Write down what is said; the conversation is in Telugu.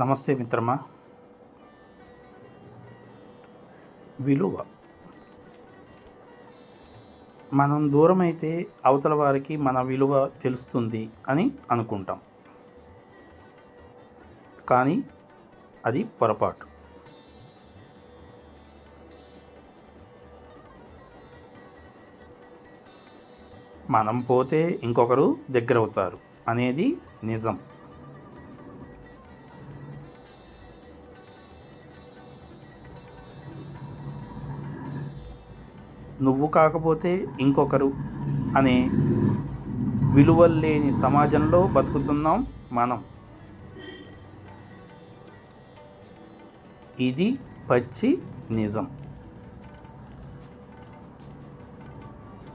నమస్తే మిత్రమా. విలువ. మనం దూరమైతే అవతల వారికి మన విలువ తెలుస్తుంది అని అనుకుంటాం, కానీ అది పొరపాటు. మనం పోతే ఇంకొకరు దగ్గరవుతారు అనేది నిజం. నువ్వు కాకపోతే ఇంకొకరు అనే విలువలు లేని సమాజంలో బతుకుతున్నాం మనం. ఇది పచ్చి నిజం.